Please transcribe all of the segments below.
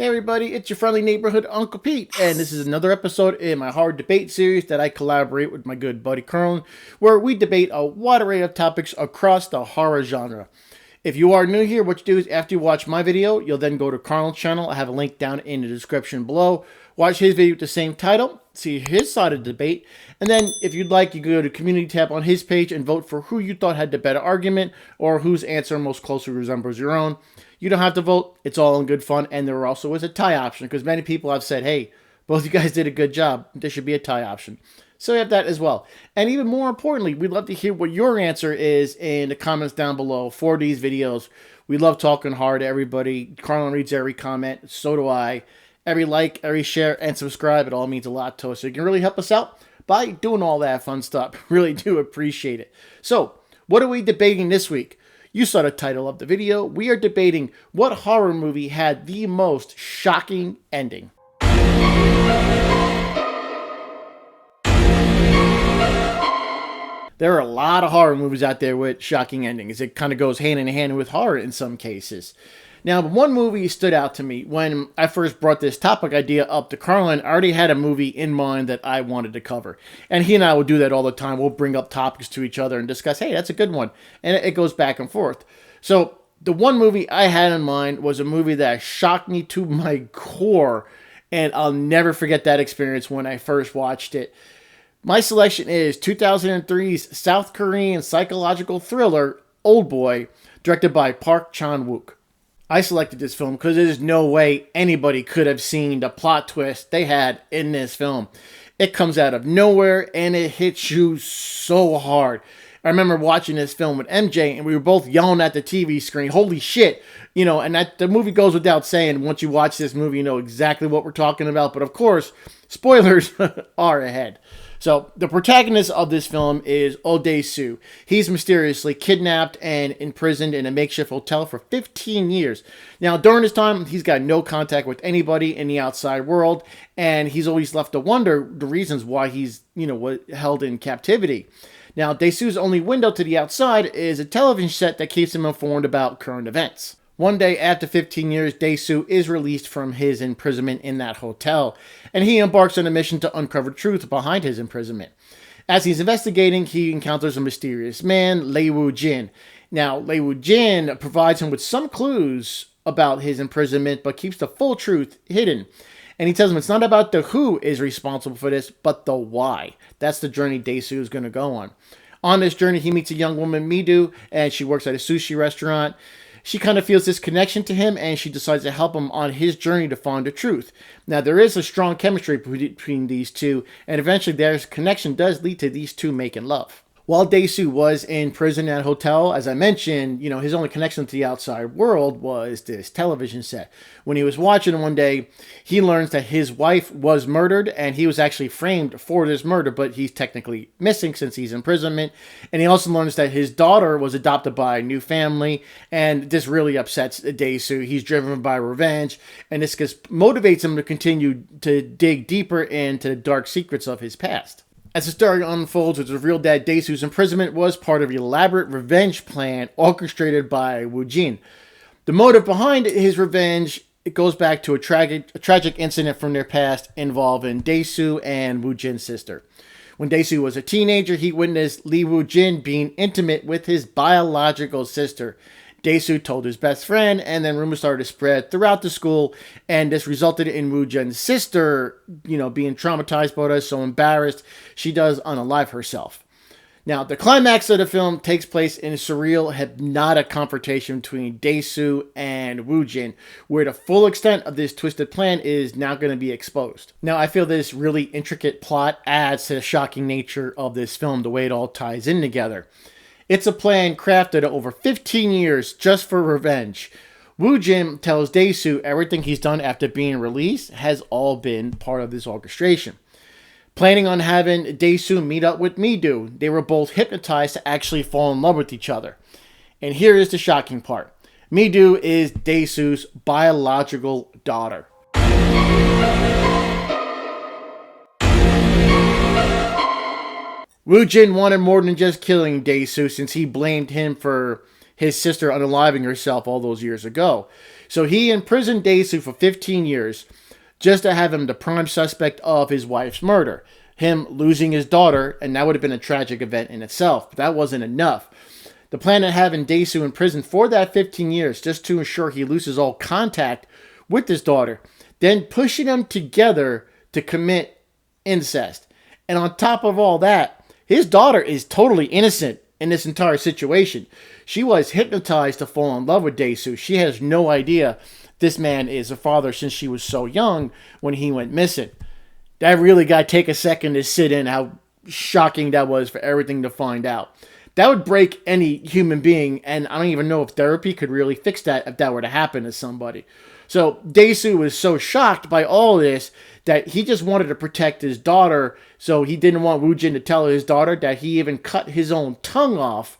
Hey everybody, it's your friendly neighborhood Uncle Pete, and this is another episode in my horror debate series that I collaborate with my good buddy Colonel, where we debate a wide array of topics across the horror genre. If you are new here, what you do is after you watch my video, you'll then go to Colonel's channel. I have a link down in the description below. Watch his video with the same title, see his side of the debate, and then if you'd like, you can go to the community tab on his page and vote for who you thought had the better argument or whose answer most closely resembles your own. You don't have to vote. It's all in good fun. And there also is a tie option because many people have said, hey, both you guys did a good job. There should be a tie option. So we have that as well. And even more importantly, we'd love to hear what your answer is in the comments down below for these videos. We love talking hard to everybody. Carlin reads every comment. So do I. Every like, every share, and subscribe. It all means a lot to us. So you can really help us out by doing all that fun stuff. Really do appreciate it. So what are we debating this week? You saw the title of the video. We are debating what horror movie had the most shocking ending. There are a lot of horror movies out there with shocking endings. It kind of goes hand in hand with horror in some cases. Now, one movie stood out to me when I first brought this topic idea up to Carlin. I already had a movie in mind that I wanted to cover. And he and I will do that all the time. We'll bring up topics to each other and discuss, hey, that's a good one. And it goes back and forth. So the one movie I had in mind was a movie that shocked me to my core. And I'll never forget that experience when I first watched it. My selection is 2003's South Korean psychological thriller, Oldboy, directed by Park Chan-wook. I selected this film because there's no way anybody could have seen the plot twist they had in this film. It comes out of nowhere and it hits you so hard. I remember watching this film with MJ and we were both yelling at the TV screen, holy shit, you know, and that the movie goes without saying, once you watch this movie, you know exactly what we're talking about. But of course, spoilers are ahead. So the protagonist of this film is Oh Dae-soo. He's mysteriously kidnapped and imprisoned in a makeshift hotel for 15 years. Now, during this time, he's got no contact with anybody in the outside world, and he's always left to wonder the reasons why he's, held in captivity. Now, Dae-soo's only window to the outside is a television set that keeps him informed about current events. One day after 15 years, Dae-soo is released from his imprisonment in that hotel, and he embarks on a mission to uncover truth behind his imprisonment. As he's investigating, he encounters a mysterious man, Lee Woo-jin. Now, Lee Woo-jin provides him with some clues about his imprisonment, but keeps the full truth hidden. And he tells him it's not about the who is responsible for this, but the why. That's the journey Dae-soo is going to go on. On this journey, he meets a young woman, Mi-do, and she works at a sushi restaurant. She kind of feels this connection to him, and she decides to help him on his journey to find the truth. Now, there is a strong chemistry between these two, and eventually their connection does lead to these two making love. While Dae-soo was in prison at a hotel, as I mentioned, his only connection to the outside world was this television set. When he was watching one day, he learns that his wife was murdered, and he was actually framed for this murder, but he's technically missing since he's in imprisonment. And he also learns that his daughter was adopted by a new family, and this really upsets Dae-soo. He's driven by revenge, and this motivates him to continue to dig deeper into the dark secrets of his past. As the story unfolds, it's revealed that Dae-soo's imprisonment was part of an elaborate revenge plan orchestrated by Woo-jin. The motive behind his revenge, it goes back to a tragic incident from their past involving Dae-soo and Woo-jin's sister. When Dae-soo was a teenager, he witnessed Lee Woo-jin being intimate with his biological sister. Dae-soo told his best friend, and then rumors started to spread throughout the school, and this resulted in Woo-jin's sister, being traumatized by this, so embarrassed, she does unalive herself. Now, the climax of the film takes place in a surreal, hypnotic confrontation between Dae-soo and Woo-jin, where the full extent of this twisted plan is now going to be exposed. Now, I feel this really intricate plot adds to the shocking nature of this film, the way it all ties in together. It's a plan crafted over 15 years just for revenge. Woo-jin tells Dae-soo everything he's done after being released has all been part of this orchestration. Planning on having Dae-soo meet up with Mi-do, they were both hypnotized to actually fall in love with each other. And here is the shocking part. Mi-do is Dae-soo's biological daughter. Woo-jin wanted more than just killing Dae-soo since he blamed him for his sister unaliving herself all those years ago. So he imprisoned Daesu for 15 years just to have him the prime suspect of his wife's murder. Him losing his daughter, and that would have been a tragic event in itself, but that wasn't enough. The plan of having Daesu in prison for that 15 years just to ensure he loses all contact with his daughter, then pushing them together to commit incest. And on top of all that, his daughter is totally innocent in this entire situation. She was hypnotized to fall in love with Daesu. She has no idea this man is a father since she was so young when he went missing. That really got to take a second to sit in how shocking that was for everything to find out. That would break any human being, and I don't even know if therapy could really fix that if that were to happen to somebody. So Daesu was so shocked by all this that he just wanted to protect his daughter, so he didn't want Woo Jin to tell his daughter that he even cut his own tongue off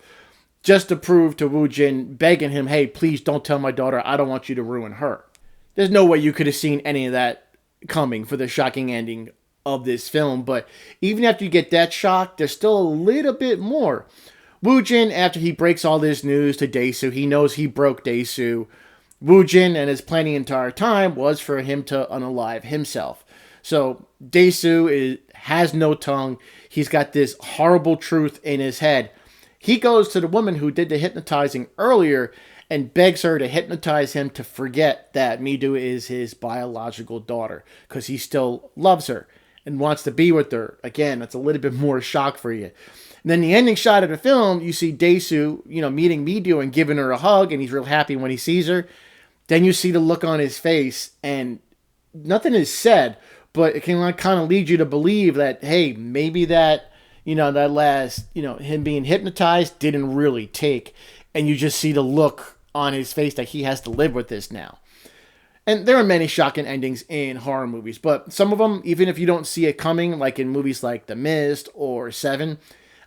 just to prove to Woo Jin, begging him, hey, please don't tell my daughter, I don't want you to ruin her. There's no way you could have seen any of that coming for the shocking ending of this film, but even after you get that shock, there's still a little bit more. Woo Jin, after he breaks all this news to Daesu, he knows he broke Daesu. Woo Jin and his plan the entire time was for him to unalive himself. So Daesu has no tongue. He's got this horrible truth in his head. He goes to the woman who did the hypnotizing earlier and begs her to hypnotize him to forget that Mido is his biological daughter because he still loves her and wants to be with her. Again, that's a little bit more shock for you. And then the ending shot of the film, you see Daesu, meeting Mido and giving her a hug, and he's real happy when he sees her. Then you see the look on his face, and nothing is said, but it can kind of lead you to believe that, hey, maybe that, that last, him being hypnotized didn't really take. And you just see the look on his face that he has to live with this now. And there are many shocking endings in horror movies, but some of them, even if you don't see it coming, like in movies like The Mist or Seven,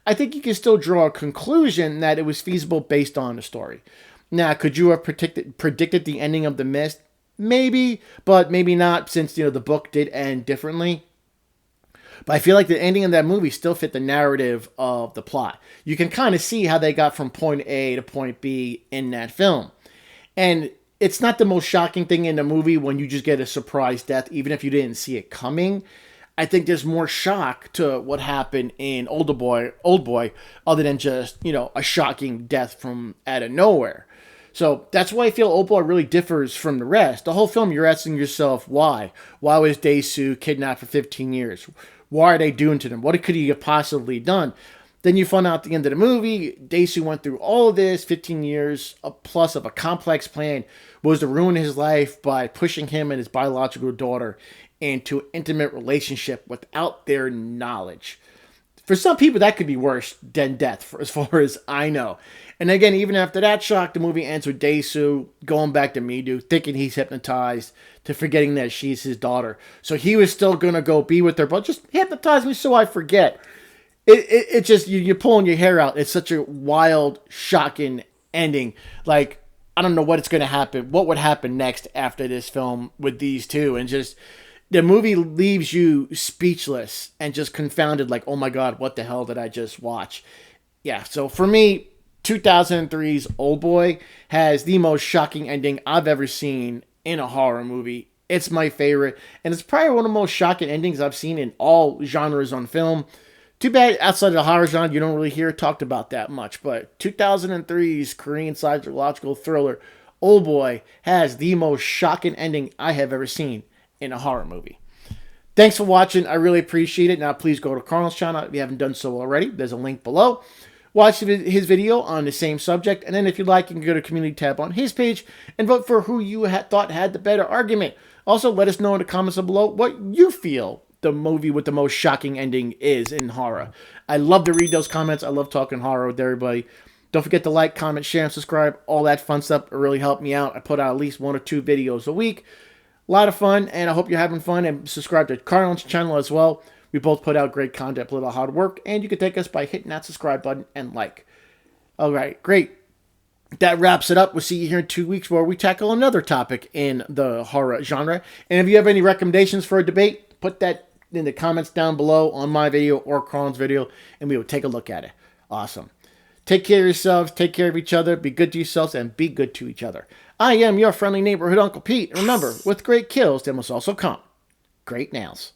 I think you can still draw a conclusion that it was feasible based on the story. Now, could you have predicted the ending of The Mist? Maybe, but maybe not, since the book did end differently. But I feel like the ending of that movie still fit the narrative of the plot. You can kind of see how they got from point A to point B in that film. And it's not the most shocking thing in the movie when you just get a surprise death, even if you didn't see it coming. I think there's more shock to what happened in Old Boy, other than just, a shocking death from out of nowhere. So that's why I feel Old Boy really differs from the rest. The whole film, you're asking yourself, why? Why was Daesu kidnapped for 15 years? Why are they doing to them? What could he have possibly done? Then you find out at the end of the movie, Daesu went through all of this, 15 years plus of a complex plan, was to ruin his life by pushing him and his biological daughter into an intimate relationship without their knowledge. For some people, that could be worse than death, as far as I know. And again, even after that shock, the movie ends with Daesu going back to Mido, thinking he's hypnotized, to forgetting that she's his daughter. So he was still going to go be with her, but just hypnotize me so I forget. It just, you're pulling your hair out. It's such a wild, shocking ending. Like, I don't know what's going to happen. What would happen next after this film with these two? And just, the movie leaves you speechless and just confounded, like, oh my God, what the hell did I just watch? Yeah, so for me, 2003's Old Boy has the most shocking ending I've ever seen in a horror movie. It's my favorite, and it's probably one of the most shocking endings I've seen in all genres on film. Too bad outside of the horror genre, you don't really hear it talked about that much, but 2003's Korean psychological thriller, Old Boy, has the most shocking ending I have ever seen in a horror movie. Thanks for watching. I really appreciate it. Now, please go to Carl's channel if you haven't done so already. There's a link below. Watch his video on the same subject, and then if you like, you can go to the community tab on his page and vote for who you thought had the better argument. Also, let us know in the comments below what you feel the movie with the most shocking ending is in horror. I love to read those comments. I love talking horror with everybody. Don't forget to like, comment, share, and subscribe. All that fun stuff. It really helped me out. I put out at least 1 or 2 videos a week. A lot of fun, and I hope you're having fun. And subscribe to Carl's channel as well. We both put out great content, a little hard work, and you can take us by hitting that subscribe button and like. All right, great. That wraps it up. We'll see you here in 2 weeks where we tackle another topic in the horror genre. And if you have any recommendations for a debate, put that in the comments down below on my video or Carl's video, and we will take a look at it. Awesome. Take care of yourselves, take care of each other, be good to yourselves, and be good to each other. I am your friendly neighborhood Uncle Pete. Remember, with great kills, there must also come great nails.